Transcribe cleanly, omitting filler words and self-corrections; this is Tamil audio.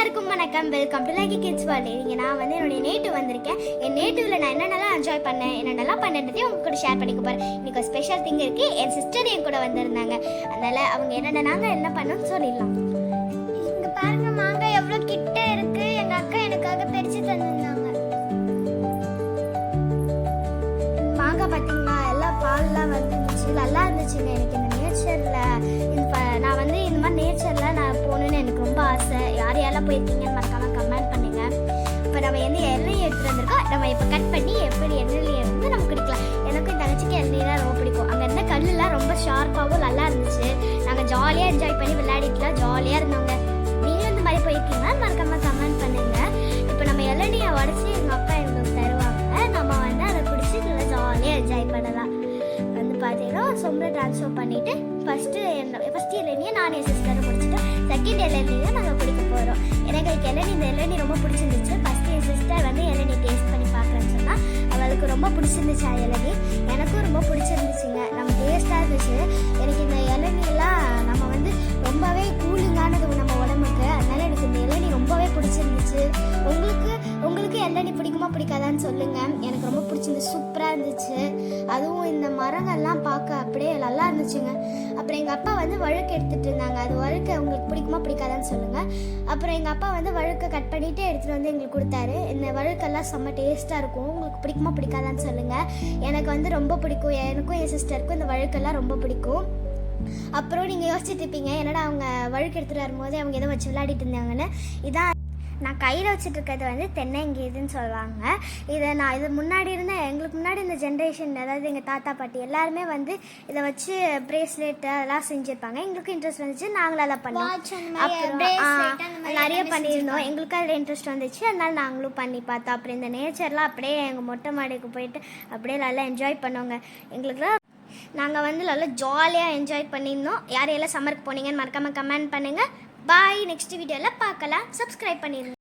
எல்லாருக்கும் வணக்கம். Welcome to lucky kids world. இங்கே நான் வந்து என்னுடைய நேட்டிவ் வந்திருக்கேன். என் நேட்டிவ்ல நான் என்னென்னலாம் என்ஜாய் பண்ணேன், என்னென்னலாம் பண்ணதையும் உங்க கூட ஷேர் பண்ணிக்க போகிறேன். இன்னைக்கு ஒரு ஸ்பெஷல் திங் இருக்கு. என் சிஸ்டர் என் கூட வந்திருந்தாங்க. அதனால அவங்க நாங்கள் என்ன பண்ணோம்னு சொல்லிடலாம். இங்க பாருங்க, மாங்காய் எவ்வளோ கிட்ட இருக்கு. எங்க அக்கா எனக்காக பறிச்சு தந்திருந்தாங்க. மாங்காய் பார்த்தீங்களா, எல்லாம் பால்லாம் வந்துருந்துச்சு, நல்லா இருந்துச்சுங்க. எனக்கு இந்த நேச்சரில் நான் வந்து இந்த மாதிரி நேச்சரில் நான் போகணுன்னு எனக்கு ரொம்ப ஆசை. யார் யாரெல்லாம் போயிருக்கீங்கன்னு மறக்காம கமெண்ட் பண்ணுங்க. இப்போ நம்ம எந்த எண்ணெய் எடுத்துகிட்டு வந்திருக்கோம், நம்ம இப்போ கட் பண்ணி எப்படி எண்ணெயிலே வந்து நம்ம குடிக்கலாம். எனக்கும் இந்த தங்கச்சிக்கு எண்ணெய்லாம் ரொம்ப பிடிக்கும். அங்கே இருந்த கல்லுலாம் ரொம்ப ஷார்ப்பாகவும் நல்லா இருந்துச்சு. நாங்கள் ஜாலியாக என்ஜாய் பண்ணி விளையாடிக்கலாம், ஜாலியாக இருந்தோங்க. நீங்களும் இந்த மாதிரி போயிருக்கீங்கன்னா மறக்காம கமெண்ட் பண்ணுங்க. இப்போ நம்ம இளநியை உடச்சி எங்கள் அப்பா எங்களுக்கு தருவாங்க. நம்ம வந்து அதை குடிச்சு நல்லா ஜாலியாக என்ஜாய் பண்ணலாம். வந்து பார்த்தீங்கன்னா சொம்பில் ட்ரான்ஸ்ஃபர் பண்ணிவிட்டு ஃபஸ்ட்டு இளநியை நான் என் சிஸ்டரை குடிச்சிட்டோம். செகண்ட் இளநியை நாங்கள் குடிக்க போகிறோம். எனக்கு இந்த இளநீ ரொம்ப பிடிச்சிருந்துச்சு. ஃபஸ்ட்டு என் சிஸ்டர் வந்து இளநீ டேஸ்ட் பண்ணி பார்க்குறேன்னு சொன்னால் அவளுக்கு ரொம்ப பிடிச்சிருந்துச்சு. இளநீ எனக்கும் ரொம்ப பிடிச்சிருந்துச்சுங்க. நம்ம டேஸ்ட்டாக இருந்துச்சு. எனக்கு இந்த இளநிலாம் நம்ம வந்து ரொம்பவே கூலிங்கானது நம்ம உடம்புக்கு. அதனால எனக்கு இந்த இளநீ ரொம்பவே பிடிச்சிருந்துச்சு. உங்களுக்கு இளநீ பிடிக்குமா பிடிக்காதான்னு சொல்லுங்கள். எனக்கு ரொம்ப பிடிச்சிருந்துச்சு, சூப்பராக இருந்துச்சு. அதுவும் இந்த மரங்கள்லாம் பார்க்க அப்படியே நல்லா இருந்துச்சுங்க. அப்புறம் எங்கள் அப்பா வந்து வழுக்கு எடுத்துகிட்டு இருந்தாங்க. அது வழுக்க உங்களுக்கு பிடிக்குமா பிடிக்காதான்னு சொல்லுங்கள். அப்புறம் எங்கள் அப்பா வந்து வழுக்கை கட் பண்ணிவிட்டு எடுத்துகிட்டு வந்து எங்களுக்கு கொடுத்தாரு. இந்த வழுக்கெல்லாம் செம்ம டேஸ்ட்டாக இருக்கும். உங்களுக்கு பிடிக்குமா பிடிக்காதான்னு சொல்லுங்கள். எனக்கு வந்து ரொம்ப பிடிக்கும். எனக்கும் என் சிஸ்டருக்கும் இந்த வழுக்கெல்லாம் ரொம்ப பிடிக்கும். அப்புறம் நீங்கள் யோசிச்சுட்டு இருப்பீங்க, என்னடா அவங்க வழுக்கு எடுத்துகிட்டு வரும்போது அவங்க எதை வச்சு விளையாடிட்டு இருந்தாங்கன்னு. இதான் நான் கையில் வச்சுட்டு இருக்கிறது வந்து தென்னங்கீதுன்னு சொல்லுவாங்க. இது முன்னாடி எங்களுக்கு முன்னாடி இந்த ஜென்ரேஷன், அதாவது எங்கள் தாத்தா பாட்டி எல்லாருமே வந்து இதை வச்சு பிரேஸ்லெட் அதெல்லாம் செஞ்சுருப்பாங்க. எங்களுக்கும் இன்ட்ரெஸ்ட் வந்துச்சு, நாங்களும் அதை பண்ணோம். அப்புறம் நிறைய பண்ணியிருந்தோம். எங்களுக்கும் அதில் இன்ட்ரெஸ்ட் வந்துச்சு. அதனால நாங்களும் பண்ணி பார்த்தோம். அப்புறம் இந்த நேச்சர்லாம் அப்படியே எங்கள் மொட்டை மாடிக்கு போயிட்டு அப்படியே நல்லா என்ஜாய் பண்ணோங்க. எங்களுக்குலாம் நாங்கள் வந்து நல்லா ஜாலியாக என்ஜாய் பண்ணியிருந்தோம். யார் எல்லாம் சம்மருக்கு போனீங்கன்னு மறக்காமல் கமெண்ட் பண்ணுங்கள். பாய். நெக்ஸ்ட் வீடியோவில் பார்க்கலாம். சப்ஸ்கிரைப் பண்ணிடுங்க.